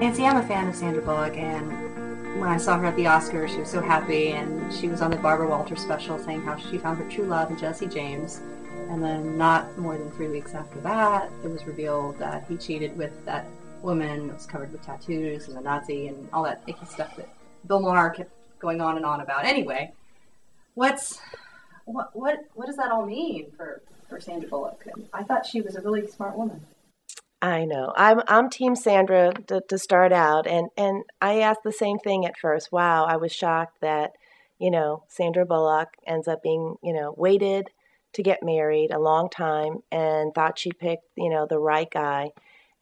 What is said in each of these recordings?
Nancy, I'm a fan of Sandra Bullock, and when I saw her at the Oscars, she was so happy, and she was on the Barbara Walters special saying how she found her true love in Jesse James. And then, not more than 3 weeks after that, it was revealed that he cheated with that woman that was covered with tattoos and a Nazi and all that icky stuff that Bill Maher kept going on and on about. Anyway, what's what does that all mean for Sandra Bullock? I thought she was a really smart woman. I know. I'm Team Sandra to start out, and I asked the same thing at first. Wow, I was shocked that Sandra Bullock ends up being waited to get married a long time and thought she picked the right guy.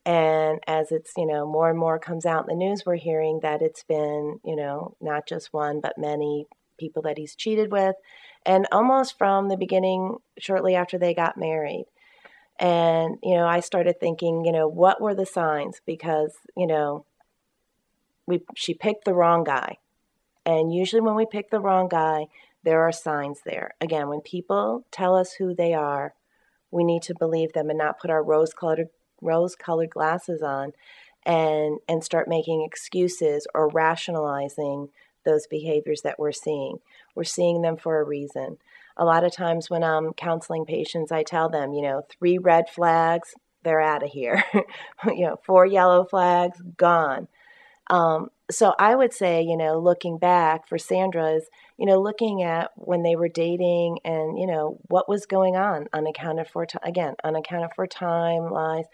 And as it's more and more comes out in the news, we're hearing that it's been not just one but many people that he's cheated with, and almost from the beginning, shortly after they got married. And, I started thinking, what were the signs? Because, she picked the wrong guy. And usually when we pick the wrong guy, there are signs there. Again, when people tell us who they are, we need to believe them and not put our rose-colored glasses on and start making excuses or rationalizing those behaviors that we're seeing. We're seeing them for a reason. A lot of times when I'm counseling patients, I tell them, 3 red flags, they're out of here. 4 yellow flags, gone. So I would say, looking back for Sandra is, looking at when they were dating and, what was going on, unaccounted for time, lies.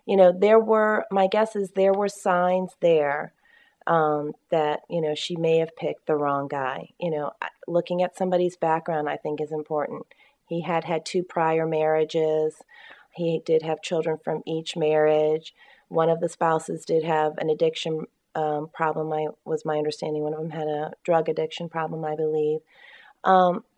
My guess is there were signs there that, she may have picked the wrong guy. Looking at somebody's background, I think is important. He had 2 prior marriages. He did have children from each marriage. One of the spouses did have an addiction problem, was my understanding. One of them had a drug addiction problem, I believe.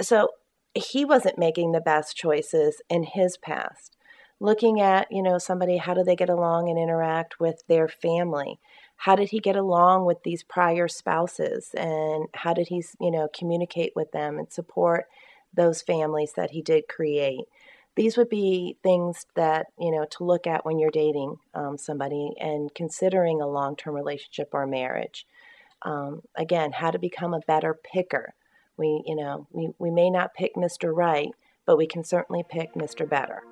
So he wasn't making the best choices in his past. Looking at, somebody, how do they get along and interact with their family? How did he get along with these prior spouses? And how did he, communicate with them and support those families that he did create? These would be things that, to look at when you're dating somebody and considering a long-term relationship or marriage. Again, how to become a better picker. We may not pick Mr. Right, but we can certainly pick Mr. Better.